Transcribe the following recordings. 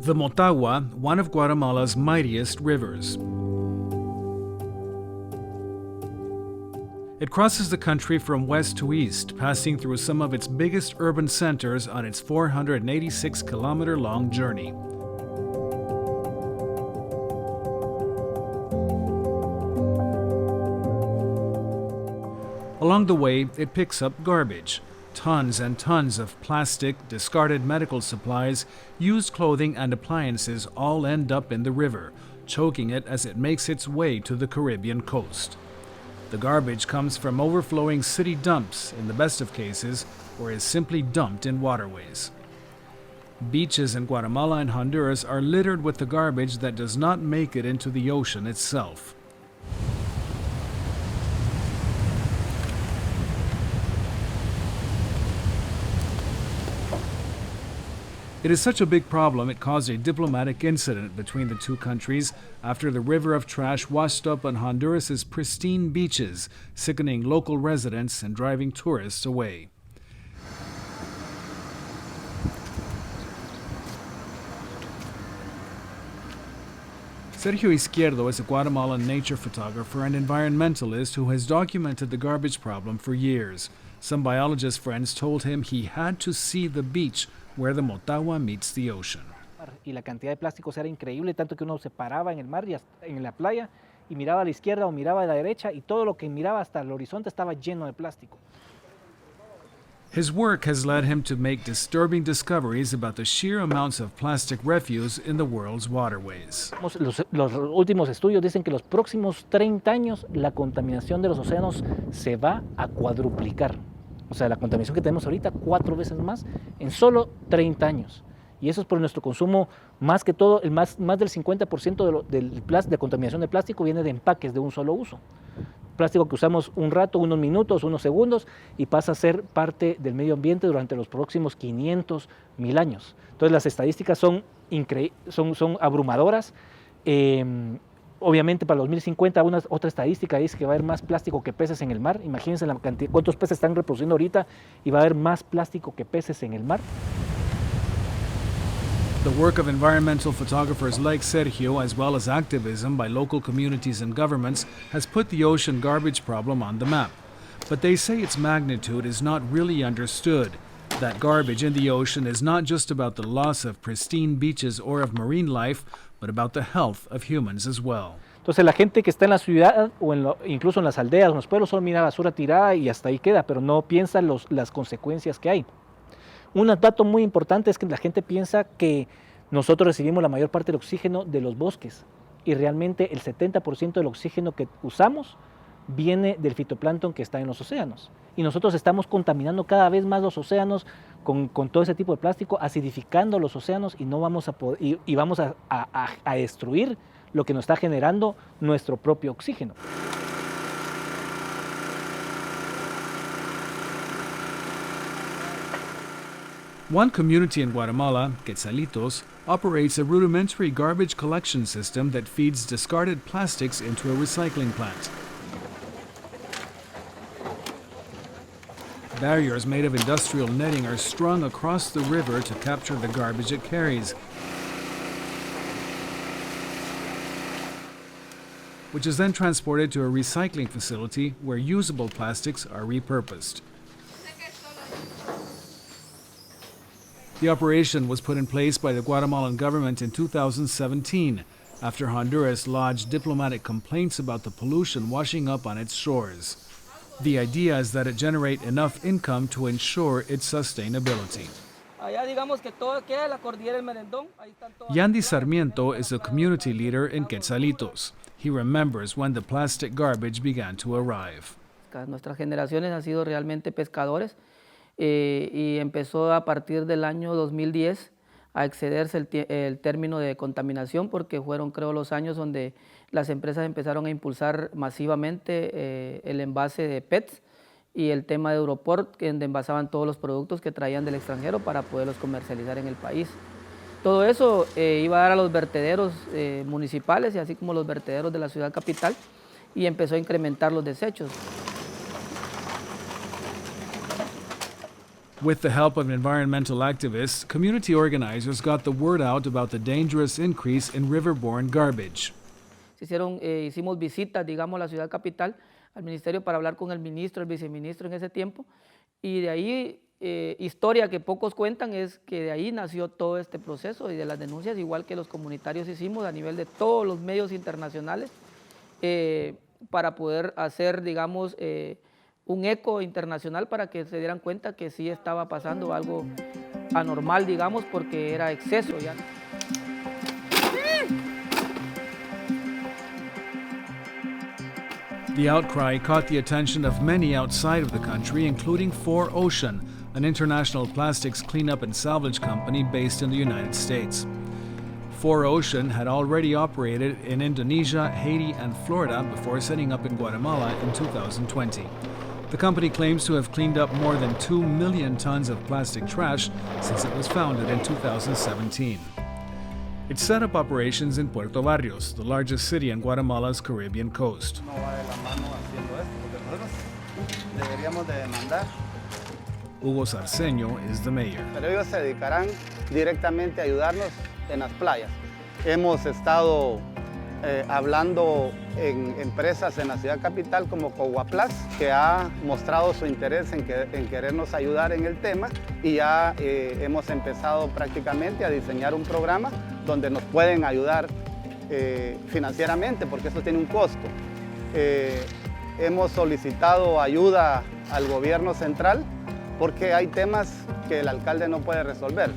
The Motagua, one of Guatemala's mightiest rivers. It crosses the country from west to east, passing through some of its biggest urban centers on its 486-kilometer-long journey. Along the way, it picks up garbage. Tons and tons of plastic, discarded medical supplies, used clothing, and appliances all end up in the river, choking it as it makes its way to the Caribbean coast. The garbage comes from overflowing city dumps, in the best of cases, or is simply dumped in waterways. Beaches in Guatemala and Honduras are littered with the garbage that does not make it into the ocean itself. It is such a big problem it caused a diplomatic incident between the two countries after the river of trash washed up on Honduras's pristine beaches, sickening local residents and driving tourists away. Sergio Izquierdo is a Guatemalan nature photographer and environmentalist who has documented the garbage problem for years. Some biologist friends told him he had to see the beach where the Motagua meets the ocean. Y la cantidad de plásticos era increíble, tanto que uno se paraba en el mar y en la playa y miraba a la izquierda o miraba a la derecha y todo lo que miraba hasta el horizonte estaba lleno de plástico. His work has led him to make disturbing discoveries about the sheer amounts of plastic refuse in the world's waterways. Los últimos estudios dicen que los próximos 30 años la contaminación de los océanos se va a cuadruplicar. O sea, la contaminación que tenemos ahorita 4 veces más en solo 30 años. Y eso es por nuestro consumo, más que todo, más del 50% de contaminación de plástico viene de empaques de un solo uso. Plástico que usamos un rato, unos minutos, unos segundos, y pasa a ser parte del medio ambiente durante los próximos 500, 1000 años. Entonces las estadísticas son abrumadoras. Obviamente para 2050 otra estadística dice que va a haber más plástico que peces en el mar. Imagínense la cantidad, cuántos peces están reproduciendo ahorita y va a haber más plástico que peces en el mar. The work of environmental photographers like Sergio, as well as activism by local communities and governments, has put the ocean garbage problem on the map. But they say its magnitude is not really understood. That garbage in the ocean is not just about the loss of pristine beaches or of marine life, but about the health of humans as well. Entonces la gente que está en la ciudad o incluso en las aldeas, en los pueblos, solo mira basura tirada y hasta ahí queda, pero no piensa las consecuencias que hay. Un dato muy importante es que la gente piensa que nosotros recibimos la mayor parte del oxígeno de los bosques y realmente el 70% del oxígeno que usamos viene del fitoplancton que está en los océanos. Y nosotros estamos contaminando cada vez más los océanos con todo ese tipo de plástico, acidificando los océanos y no vamos a poder, y vamos a destruir lo que nos está generando nuestro propio oxígeno. One community in Guatemala, Quetzalitos, operates a rudimentary garbage collection system that feeds discarded plastics into a recycling plant. Barriers made of industrial netting are strung across the river to capture the garbage it carries, which is then transported to a recycling facility where usable plastics are repurposed. The operation was put in place by the Guatemalan government in 2017 after Honduras lodged diplomatic complaints about the pollution washing up on its shores. The idea is that it generate enough income to ensure its sustainability. Yandy Sarmiento is a community leader in Quetzalitos. He remembers when the plastic garbage began to arrive. Nuestras generaciones han sido realmente pescadores y empezó a partir del año 2010 a excederse el término de contaminación porque fueron, creo, los años donde las empresas empezaron a impulsar masivamente el envase de PETs y el tema de Europort, donde envasaban todos los productos que traían del extranjero para poderlos comercializar en el país. Todo eso iba a dar a los vertederos municipales y así como los vertederos de la ciudad capital y empezó a incrementar los desechos. With the help of environmental activists, community organizers got the word out about the dangerous increase in riverborne garbage. Hicimos visitas, digamos, a la ciudad capital, al ministerio para hablar con el ministro, el viceministro en ese tiempo, y de ahí, historia que pocos cuentan es que de ahí nació todo este proceso y de las denuncias, igual que los comunitarios hicimos a nivel de todos los medios internacionales, para poder hacer, digamos, un eco internacional para que se dieran cuenta que sí estaba pasando algo anormal, digamos, porque era exceso ya. The outcry caught the attention of many outside of the country, including 4Ocean, an international plastics cleanup and salvage company based in the United States. 4Ocean had already operated in Indonesia, Haiti, and Florida before setting up in Guatemala in 2020. The company claims to have cleaned up more than 2 million tons of plastic trash since it was founded in 2017. It set up operations in Puerto Barrios, the largest city on Guatemala's Caribbean coast. No va de la mano haciendo esto, porque nosotros deberíamos de demandar. Hugo Sarceño is the mayor. Pero ellos se dedicarán directamente a ayudarnos en las playas. Hemos estado hablando en empresas en la ciudad capital como Coguaplas, que ha mostrado su interés en querernos ayudar en el tema, y ya hemos empezado prácticamente a diseñar un programa donde nos pueden ayudar financieramente, porque eso tiene un costo. Hemos solicitado ayuda al gobierno central porque hay temas que el alcalde no puede resolver,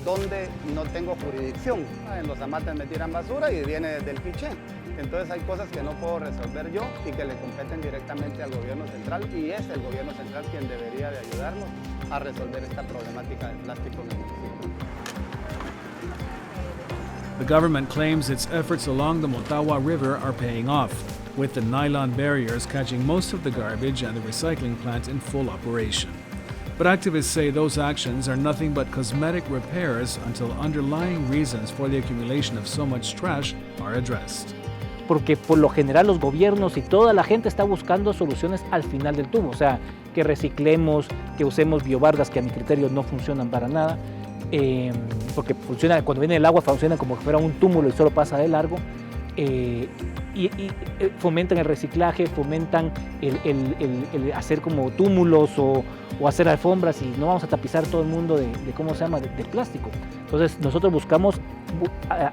donde no tengo jurisdicción. En los amates me tiran basura y viene del piché. Entonces hay cosas que no puedo resolver yo y que le competen directamente al gobierno central, y es el gobierno central quien debería de ayudarnos a resolver esta problemática del plástico en el municipio. The government claims its efforts along the Motagua River are paying off, with the nylon barriers catching most of the garbage and the recycling plant in full operation. But activists say those actions are nothing but cosmetic repairs until underlying reasons for the accumulation of so much trash are addressed. Porque por lo general los gobiernos y toda la gente está buscando soluciones al final del tubo, o sea, que reciclemos, que usemos biobardas que a mi criterio no funcionan para nada, porque funciona, cuando viene el agua funciona como si fuera un túmulo y solo pasa de largo, y fomentan el reciclaje, fomentan el hacer como túmulos o hacer alfombras, y no vamos a tapizar todo el mundo de ¿cómo se llama?, de plástico. Entonces nosotros buscamos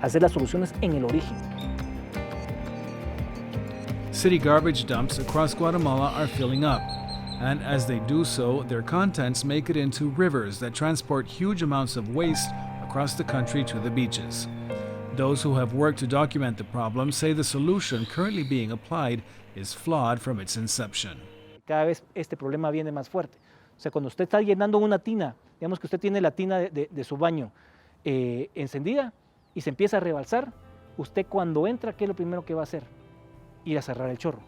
hacer las soluciones en el origen. City garbage dumps across Guatemala are filling up, and as they do so, their contents make it into rivers that transport huge amounts of waste across the country to the beaches. Those who have worked to document the problem say the solution currently being applied is flawed from its inception. Cada vez este problema viene más fuerte. O sea, cuando usted está llenando una tina, digamos que usted tiene la tina de su baño encendida y se empieza a rebalsar, usted cuando entra, ¿qué es lo primero que va a hacer? Ir a cerrar el chorro.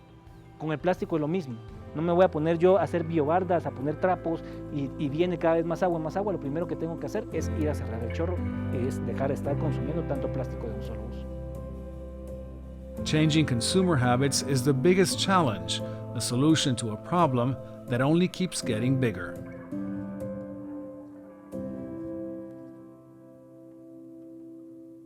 Con el plástico es lo mismo. No me voy a poner yo a hacer biobardas, a poner trapos y viene cada vez más agua. Lo primero que tengo que hacer es ir a cerrar el chorro, es dejar de estar consumiendo tanto plástico de un solo uso. Changing consumer habits is the biggest challenge, a solution to a problem that only keeps getting bigger.